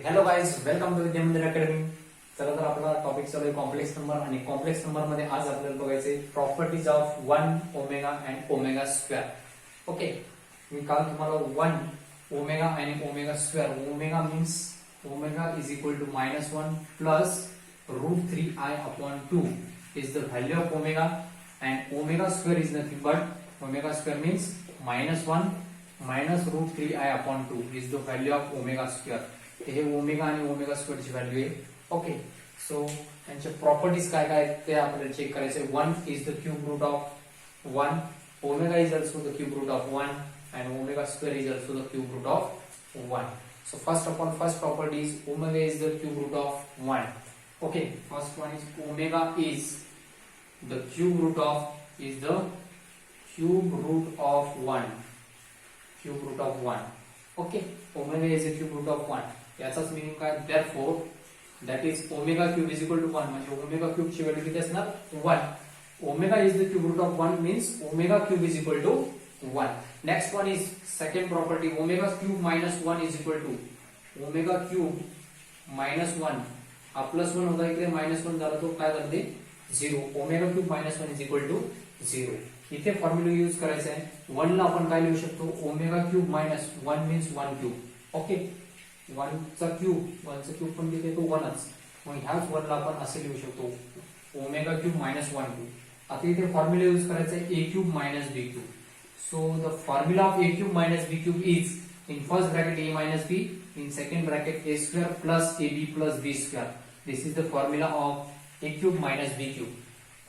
Hello guys, welcome to Vidya Mandir academy. चला तर आपला टॉपिक चालू आहे कॉम्प्लेक्स नंबर. आणि कॉम्प्लेक्स नंबर मध्ये आज आपल्याला बघायचे properties of 1 omega and omega square. Okay, मी काल तुम्हाला 1 ओमेगा आणि omega square. Omega means omega is equal to -1 plus √3i upon 2 is the value of omega, and omega square is nothing but omega square means -1 minus √3i upon 2 is the value of omega square. हे omega आणि omega square ची value आहे. Okay, so यांच्या properties काय काय ते आपल्याला check करायचे. 1 is the cube root of 1, omega is also the cube root of 1, and omega square is also the cube root of 1. So first property is omega is the cube root of 1. Okay, first one is omega is the cube root of 1. Cube root of 1. Okay, omega is the cube root of 1. याचाच meaning काय? therefore that is omega cube is equal to 1. म्हणजे omega cube ची value किती असणार? 1. omega is the cube root of 1 means omega cube is equal to 1. Next one is second property, omega cube minus 1 is equal to omega cube minus 1. हा plus 1 होता, इकडे -1 झाला, तो काय झाला ते 0. Omega cube -1 is equal to 0. इथे formula use करायचा आहे. 1 ला आपण काय लिहू शकतो? Omega cube -1 means 1 cube. Okay, 1 चा क्यूब पण किती तो 1च. मग ह्याच 1 ला आपण असे लिहू शकतो ओमेगा क्यूब -1 क्यूब. आता इथे फॉर्म्युला यूज करायचा आहे a cube minus b cube. So the formula of a cube minus b cube is, in first bracket a minus b, in second bracket a square plus ab plus b square. This is the formula of a cube minus b cube.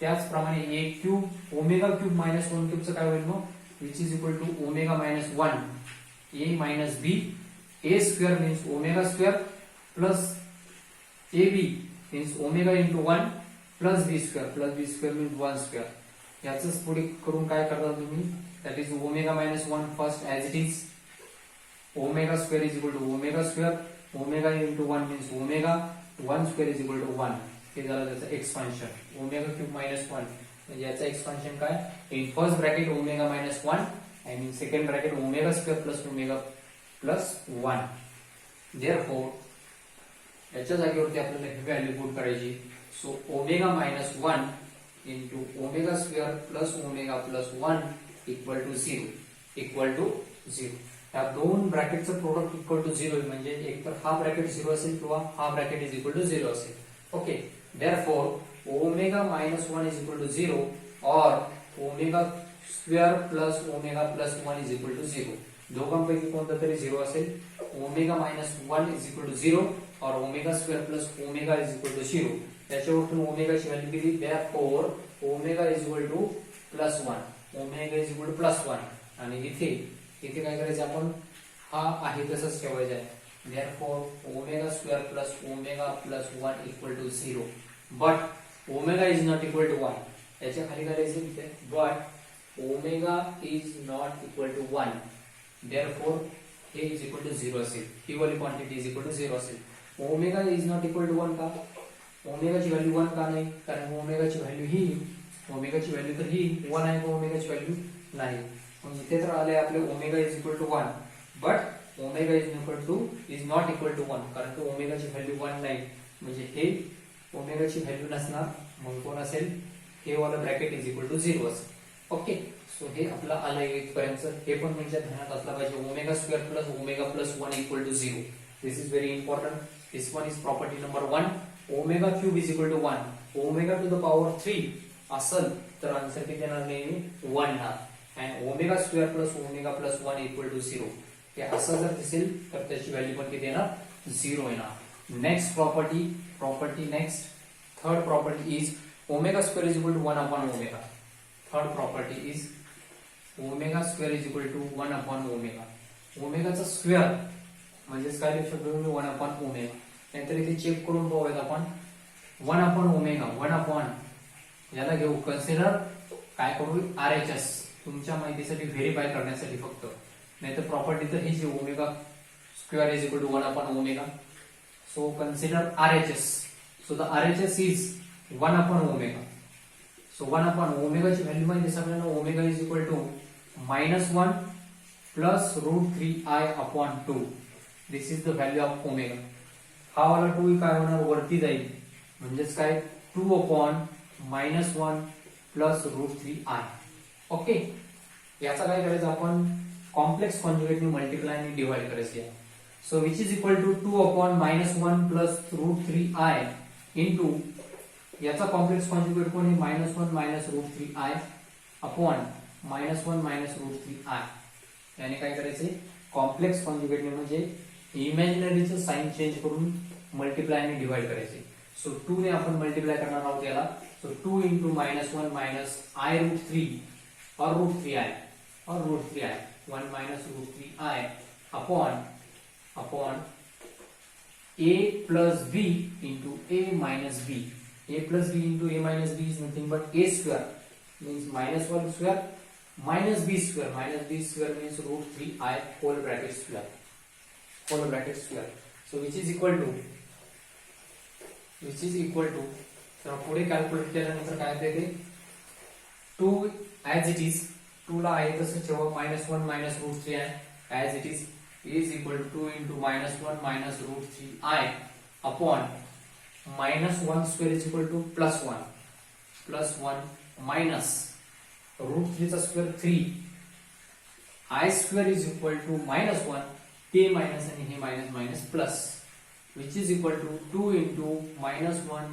त्याचप्रमाणे a cube omega cube minus 1 cube चं काय होईल मग? Which is equal to omega minus 1 a minus b. A square means omega square plus ab means omega into 1 plus b square means 1 square. याचंच पुढे करून काय करता तुम्ही? That is omega minus 1 first as it is. Omega square is equal to omega square. Omega into 1 means omega. 1 square is equal to 1. हे झालं त्याचं expansion. Omega cube minus 1 म्हणजे याचं एक्सपान्शन काय? In first bracket omega minus 1 and in second bracket omega square plus omega plus 1. Therefore याच्या जागेवरती आपल्याला ही व्हॅल्यू पुट करायची. So omega minus 1 into omega square plus omega plus 1 equal to 0. या दोन ब्रॅकेटचं प्रोडक्ट इक्वल टू 0 म्हणजे एक तर हा ब्रॅकेट 0 असेल किंवा हा ब्रॅकेट इज इक्वल टू 0 असेल. Okay, therefore omega minus 1 is equal to 0 और omega square plus omega plus 1 is equal to 0. दोघांपैकी कोणता तरी 0 असेल. Omega minus 1 is equal to 0 और omega square plus omega is equal to 0. त्याच्यावरून ओमेगाची value किती? Therefore omega is equal to plus 1. Omega is equal to plus 1. आणि इथे काय करायचं आपण? हा आहे तसंच ठेवायचं आहे. Therefore omega square plus omega plus 1 equal to 0. But omega is not equal to 1. याच्या खाली करायचं इथे but omega is not equal to 1. Therefore हे इज इक्वल टू 0 असेल. ही वाली क्वांटिटी इज इक्वल टू 0 असेल. Omega is not equal to 1 का? ओमेगाची value 1 का नाही? कारण ओमेगाची व्हॅल्यू तर ही 1 आहे, पण ओमेगाची व्हॅल्यू नाही. मग इथे तर आले आपले omega is equal to 1 but omega is not equal to 1 कारण की ओमेगाची व्हॅल्यू 1 नाही. म्हणजे हे ओमेगाची व्हॅल्यू नसणार. मग कोण असेल? हे वाला ब्रॅकेट इज इक्वल टू 0 असेल. ओके, सो हे आपलं आलं इथपर्यंत. हे पण तुमच्या ध्यानात असलं पाहिजे. Omega square plus omega plus 1 equal to 0. This is very important. This one is property number 1. Omega cube is equal to 1. Omega to the power 3 असल तर आन्सर किती येणार? नेहमी 1 येणार. And omega square plus omega plus 1 equal to 0. हे असं जर दिसेल तर त्याची व्हॅल्यू पण किती येणार? 0 येणार. Next property next third property is omega square is equal to 1 upon omega. Third property is omega square is equal to 1 upon omega. ओमेगाचा स्क्वेअर म्हणजेच काय लिहू शकतो मी? 1 अपॉन ओमेगा. नाहीतर इथे चेक करून पाहूयात आपण. 1 अपॉन ओमेगा 1 अपॉन याला घेऊ कन्सिडर काय करू? RHS. तुमच्या माहितीसाठी व्हेरीफाय करण्यासाठी फक्त. नाहीतर प्रॉपर्टी तर ही जी omega square is equal to 1 upon omega. So consider RHS. So the RHS is 1 upon omega. So 1 upon ओमेगाची व्हॅल्यू माहिती सगळ्यांना. Omega is equal to -1 plus √3i upon 2. This is the value of omega. हा वाला 2 काय होणार वरती जाईल म्हणजेच काय 2/-1 प्लस √3i. ओके, याचा काय करायचं आपण कॉम्प्लेक्स कॉन्जुगेटने मल्टिप्लाय आणि डिवाइड करायचे. So which is equal to 2/-1 plus √3i into याचा कॉम्प्लेक्स कॉन्जुगेट कोण आहे -1 √3i अपॉन -1 √3i. याने काय करायचे कॉम्प्लेक्स कॉन्जुगेटने म्हणजे इमॅजिनरीचं साइन चेंज करून मल्टिप्लाय आणि डिवाइड करायचे. सो 2 ने आपण मल्टिप्लाय करणार आहोत याला. सो 2 इंटू -1 i √3 और √3i 1 √3i upon a plus b into a minus b. A plus b into a minus b is nothing but a square, means -1 square minus b square. Minus b square means √3i whole bracket square. So which is equal to तर पुढे calculate केल्यानंतर काय येते 2 as it is 2 ला आहे तसं ठेवा -1 √3i as it is equal to 2 into -1 √3i upon -1 square is equal to +1 minus √3 चा square 3 i square is equal to -1 ते मायनस आणि हे minus plus which is equal to 2 into -1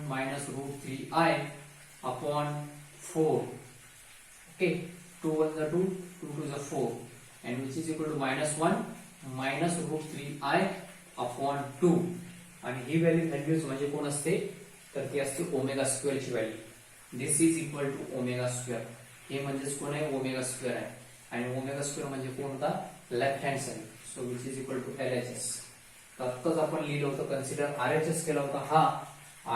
√3i upon 4. Okay, 2 1 are 2, 2 2 are 4, and which is equal to -1 √3i upon 2. आणि ही values म्हणजे कोण असते तर ती असते ओमेगा स्क्वेअर ची value. This is equal to omega square. हे म्हणजेच कोण आहे ओमेगा स्क्वेअर आहे आणि ओमेगा स्क्वेअर म्हणजे कोण होता left hand side. So which is equal to LHS. आत्ताच आपण लिहिलं होतं कन्सिडर RHS केला होता, हा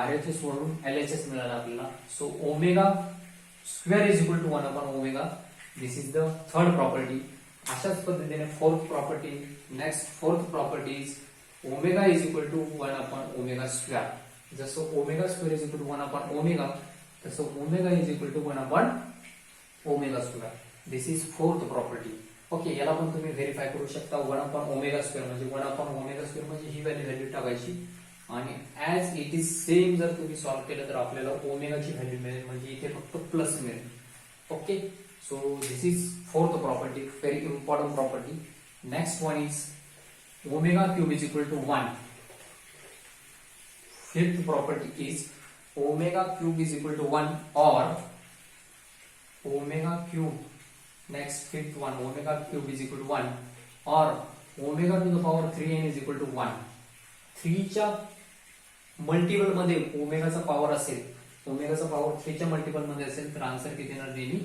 RHS वरून LHS मिळाला आपल्याला. So omega square is equal to 1/ओमेगा. This is the third property. अशाच पद्धतीने fourth property. Next fourth property is omega is equal to 1/ओमेगा स्क्वेअर. जसं omega square is equal to 1/ओमेगा तसं ओमेगा इज इक्वल टू 1/ओमेगा square. This is fourth property. Okay, याला पण तुम्ही व्हेरीफाय करू शकता. 1/ओमेगा स्क्वेअर म्हणजे 1/ओमेगा स्क्वेअर म्हणजे ही व्हॅल्यू टाकायची आणि ऍज इट इज सेम जर तुम्ही सॉल्व्ह केलं तर आपल्याला ओमेगाची व्हॅल्यू मिळेल म्हणजे इथे फक्त प्लस मिळेल. Okay, so this is fourth property, very important property. Next one is omega cube is equal to 1. Fifth property is omega cube is equal to 1 or omega cube. Next fifth one, omega cube is equal to 1 or omega to the power 3n is equal to 1. 3 च्या multiple मध्ये ओमेगाचा power असेल, ओमेगाचा power 3 च्या multiple मध्ये असेल तर answer किती येणार नेहमी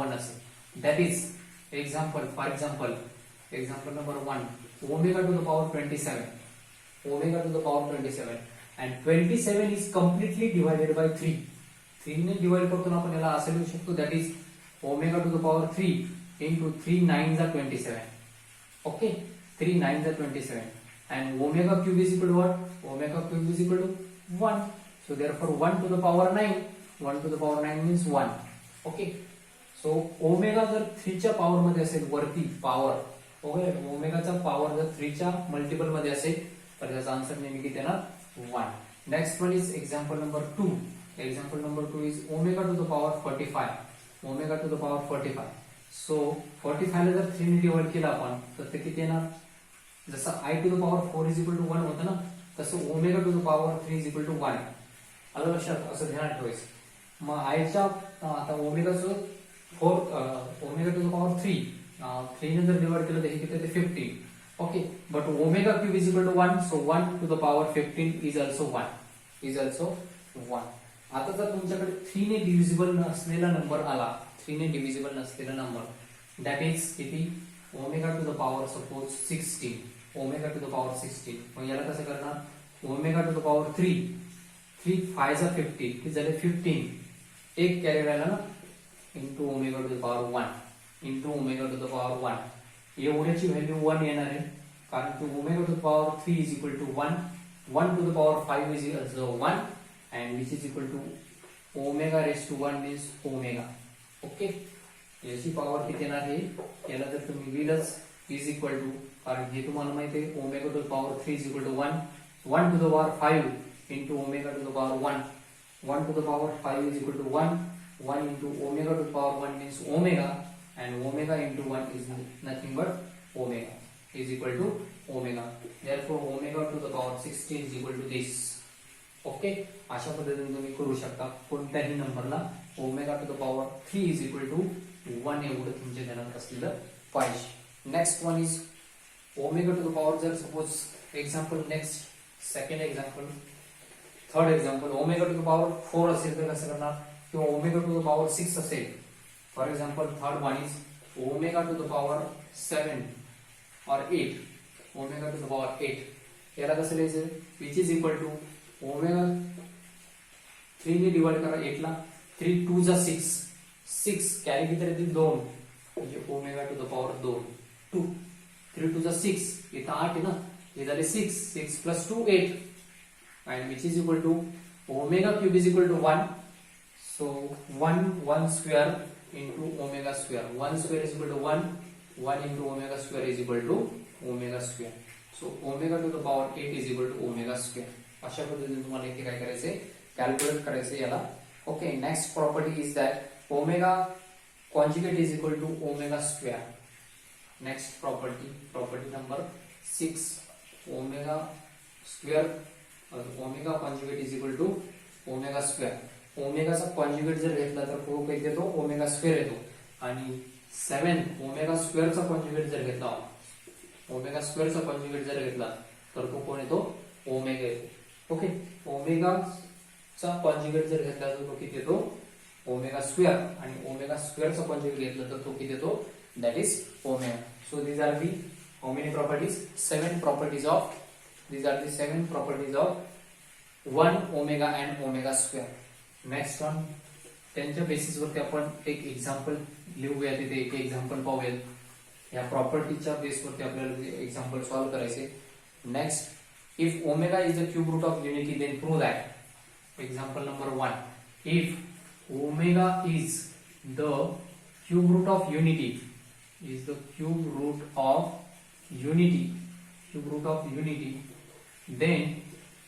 1 असेल. That is for example number 1, omega to the power 27, omega to the power 27, and 27 is completely divided by 3. 3 ने डिवाइड करतो आपण याला असं लिहू शकतो, that is omega to the power 3 into 3 9s are 27. Okay, 3 9s are 27, and omega cube is equal to what? Omega cube is equal to 1. So therefore 1 to the power 9, 1 to the power 9 means 1. Okay, so omega जर 3 च्या power मध्ये असेल वरती power, okay, ओमेगाचा power जर 3 च्या multiple मध्ये असेल तर त्याचा आन्सर नेहमी किती येणार 1. Next one is example number 2. Example number 2 is omega to the power 45. Omega to the power 45. So 45 ला जर 3 ने डिवाइड केला आपण तर ते किती येणार, जसं i to the power 4 is equal to 1 होतं ना, तसं omega to the power 3 is equal to 1. आलं लक्षात, असं ध्यानात ठेवायचं. मग आयच्या आता ओमेगाचं ओमेगा टू द पॉवर 3 ने जर डिवाइड केलं तर हे किती येते 15. Okay, but omega cube is equal to 1, so 1 to the power 15 is also 1. आता जर तुमच्याकडे 3 ने डिव्हिजिबल नसलेला नंबर आला, 3 ने डिव्हिजिबल नसलेला नंबर, दॅट इज किती, omega to the power suppose 16, omega to the power 16. मग याला कसं करणार, ओमेगा टू द पॉवर 3 5 जा 50 किती झाले 15, एक कॅरी राहिला ना, into omega to the power 1 into omega to the power 1. एवढ्याची व्हॅल्यू 1 येणार आहे कारण की omega to the power 3 is equal to 1, 1 to the power 5 is also 1, and which is equal to omega raised to 1 means omega. Okay, याची power किती येणार आहे, याला जर तुम्ही लिहिलंच इज इक्वल टू, कारण हे तुम्हाला माहिती आहे omega to the power 3 is equal to 1, 1 to the power 5 into omega to the power 1. 1 to the power 5 is equal to 1. 1 into omega to the power 1 means omega, and omega into 1 is nothing but omega is equal to omega. Therefore omega to the power 60 is equal to this. Okay, अशा पद्धतीने तुम्ही करू शकता. कोणत्याही नंबरला omega to the power 3 is equal to 1 एवढं तुमच्या ध्यानात असलेलं पाहिजे. Next one is omega to the power, जर suppose example next second example third example omega to the power 4 असेल तर कसं करणार, किंवा ओमेगा टू द पॉवर 6 असेल. For example third one is omega to the power 7 और 8, omega to the power 8 याला कसं लिहायचं, which is equal to omega 3 ने डिवाइड करा 8 ला, 3 2 जा 6, 6 कॅरी किती येतील 2, म्हणजे ओमेगा टू द पॉवर 2 2, 3 2 जा 6, इथं 8 आहे ना, हे झाले 6, 6 plus 2 8, and which is equal to omega cube is equal to 1. So 1 square into omega square, 1 square is equal to 1, 1 into omega square is equal to omega square. So omega to the power 8 is equal to omega square. अशा पद्धतीने तुम्हाला इथे काय करायचंय, calculate करायचं याला. Okay, next property is that omega conjugate is equal to omega square. Next property number 6, omega square omega conjugate is equal to omega square. ओमेगाचा conjugate जर घेतला तर तो काय येतो, ओमेगा स्क्वेअर येतो. आणि 7 ओमेगा स्क्वेअरचा कॉन्जुगेट जर घेतला, ओमेगा स्क्वेअरचा कॉन्जुगेट जर घेतला तर तो कोण येतो, ओमेगा येतो. ओके, ओमेगा चा कॉन्जुगेट जर घेतला तर तो किती येतो, ओमेगा स्क्वेअर. आणि ओमेगा स्क्वेअरचा कॉन्जुगेट घेतला तर तो किती येतो, that is omega. So these are the how many properties, 7 properties of, these are the 7 properties of 1 omega and omega square. Next one, त्यांच्या बेसिस वरती आपण एक एक्झाम्पल लिहूया, तिथे एक एक्झाम्पल पाहूया. या प्रॉपर्टीच्या बेस वरती आपल्याला एक्झाम्पल सॉल्व्ह करायचे. Next, if omega is the cube root of unity, then prove that. Example number 1, if omega is the cube root of unity, is the cube root of unity, then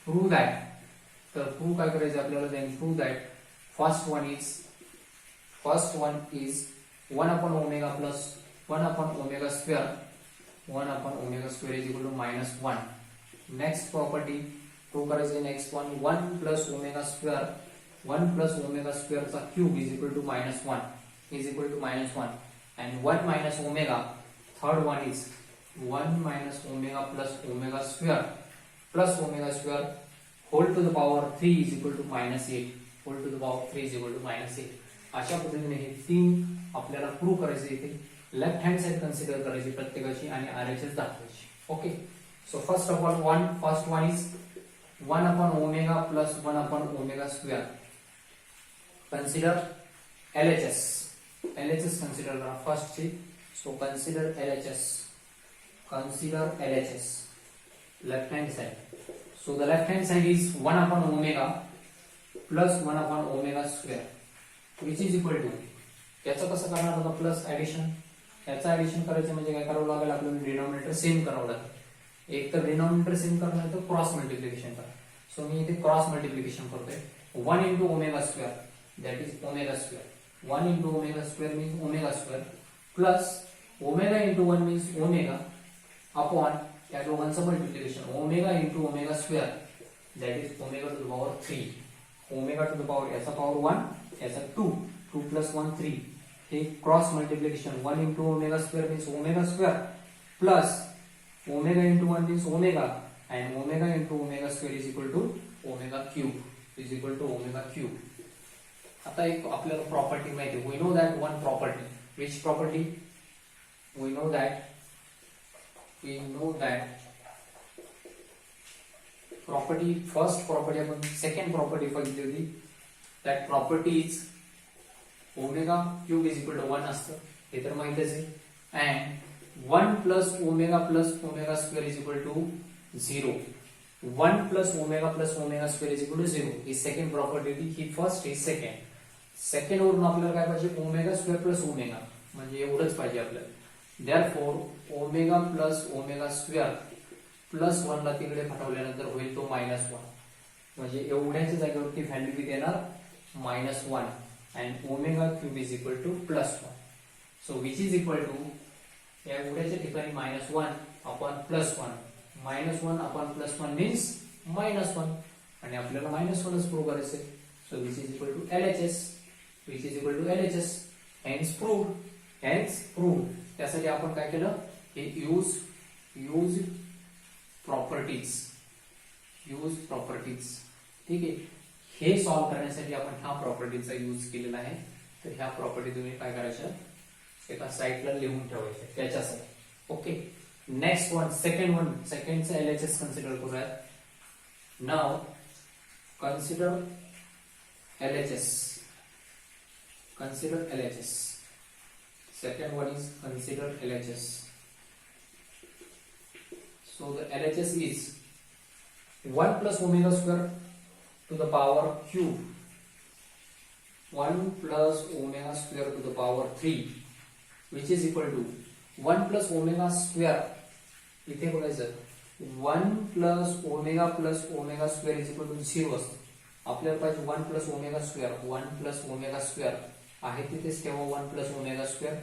prove that. तर prove काय करायचं आपल्याला, then prove that first one is 1 upon omega plus 1 upon omega square, 1 upon omega square is equal to minus 1. Next property prove करायचं. Next one, 1 plus omega square, 1 plus omega square चा cube is equal to minus 1 is equal to minus 1, and 1 minus omega. Third one is 1 minus omega plus omega square whole to the power 3 is equal to minus 8, whole to the power 3 is equal to minus 8. अशा पद्धतीने हे 3 आपल्याला prove करायचे. इथे left hand side consider करायची प्रत्येकाची आणि RHS दाखवायची. Okay, so first of all, first one is 1 upon omega plus 1 upon omega square. Consider LHS. LHS consider first thing. So consider LHS. Left hand side. So the left hand side is 1 upon omega plus 1 upon omega square, which is equal to. याचं कसं करणार होता, plus addition. याचं addition करायचं म्हणजे काय करावं लागेल, आपल्याला डिनॉमिनेटर सेम करावं लागेल. एक तर डिनॉमिनेटर सेम करणार तर क्रॉस मल्टिप्लिकेशन करा. सो मी इथे क्रॉस मल्टिप्लिकेशन करतोय. 1 into omega square, that is omega square. 1 into omega square means omega square plus omega into 1 means omega upon या दोघांचं multiplication, omega into omega square, that is omega to the power 3. Omega to the power याचा power 1, याचा 2, 2 प्लस 1 3. हे cross multiplication 1 into omega square means omega square plus omega into 1 means omega, and omega into omega square is equal to omega cube. आता एक आपल्याला property माहिती आहे. we know that one property. which property? we know that property, first property आपण second property बघितली होती. that property is omega cube is equal to 1 असतं, हे तर माहितीच आहे. and 1 plus omega square is equal to 0. 1 plus omega square is equal to 0. He second property होती. ही first, ही second. Second वरून आपल्याला काय पाहिजे, ओमेगा स्क्वेअर प्लस ओमेगा, म्हणजे एवढंच पाहिजे आपल्याला. Therefore omega plus omega square +1 ला तिकडे पाठवल्यानंतर होईल तो -1, म्हणजे एवढ्याच्या जागेवरती व्हॅल्यू किती येणार -1 and omega cube is equal to +1. So which is equal to या एवढ्याच्या ठिकाणी -1 अपॉन +1, -1 अपॉन +1 मीन्स -1 आणि आपल्याला -1च प्रूव्ह करायचे. So which is equal to LHS, which is equal to LHS, hence prove. त्यासाठी आपण काय केलं, हे यूज प्रॉपर्टीज, ठीक आहे. हे सॉल्व्ह करण्यासाठी आपण ह्या प्रॉपर्टीचा यूज केलेला आहे. तर ह्या प्रॉपर्टी तुम्ही काय करायच्या एका साईडला लिहून ठेवायच्या त्याच्यासाठी. ओके, नेक्स्ट वन, सेकंडचा LHS कन्सिडर करूयात. नाव consider LHS. Second one is consider LHS. So the LHS is 1 plus omega square to the power cube, 1 plus omega square to the power 3, which is equal to 1 plus omega square. इथे बघायचं 1 plus omega square is equal to 0 असतं. आपल्याला पाहिजे 1 plus omega square आहे तिथेच तेव्हा 1 plus omega square,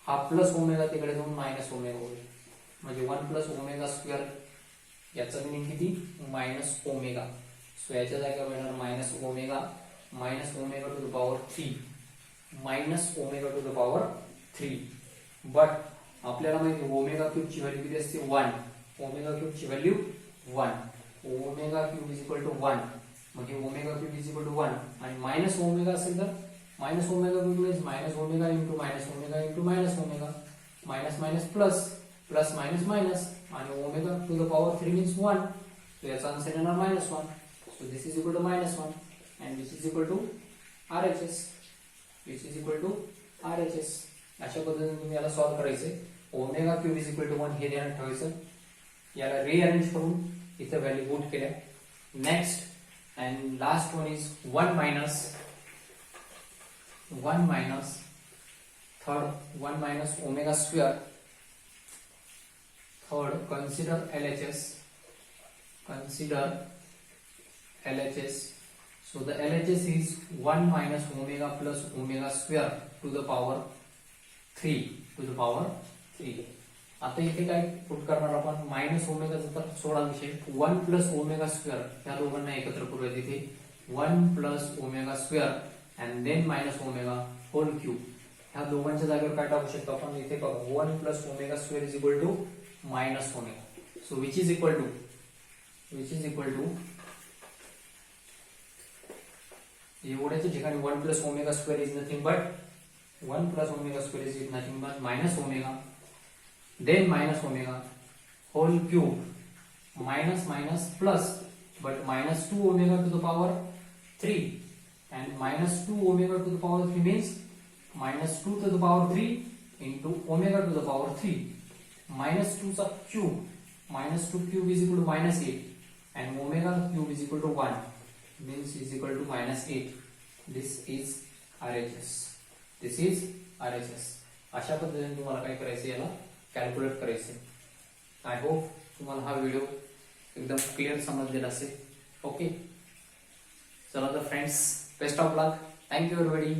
हा plus omega तिकडे जाऊन मायनस ओमेगा होईल, म्हणजे 1 plus omega square याचा मिनिंग किती -ओमेगा. सो याच्या जागेवर येणार -omega to the power 3, -omega to the power 3. But आपल्याला माहिती ओमेगा क्यूब ची व्हॅल्यू किती असते 1, ओमेगा क्यूब ची value 1, omega cube is equal to 1, म्हणजे omega cube is equal to 1 आणि मायनस ओमेगा असेल तर minus omega cube is minus omega into minus omega into minus omega, minus minus plus, plus minus minus आणि omega to the power 3 means 1. So याचा answer येणार -1. So this is equal to -1 and this is equal to RHS, अशा पद्धतीने तुम्ही याला solve करायचे. Omega cube is equal to 1 हे ध्यानात ठेवायचं. याला रिअरेंज करून इथे व्हॅल्यू पुट केल्या. Next and last one is 1 minus omega square. Third, consider LHS. So the LHS is 1 minus omega plus omega square to the power 3. आता इथे काय पुट करणार आपण मायनस ओमेगाचा तर सोडा विषय, 1 plus omega square ह्या दोघांना एकत्र करूयात. इथे 1 plus omega square and then minus omega whole cube. ह्या दोघांच्या जागेवर काय टाकू शकतो आपण इथे बघा 1 plus omega square is equal to minus omega. So which is equal to एवढ्याच्या ठिकाणी 1 plus omega square is nothing but minus omega, then minus omega whole cube, minus plus, but minus 2 omega to the power 3. And minus 2 omega to the power 3 means minus 2 to the power 3 into omega to the power 3. Minus 2 sub cube. Minus 2 cube is equal to -8. And omega cube is equal to 1. Means is equal to -8. This is RHS. अशा पद्धतीने तुम्हाला काय करायचं याला calculate करायचं. I hope तुम्हाला हा video एकदम क्लिअर समजलेला असेल. ओके, चला तर friends, best of luck. Thank you everybody.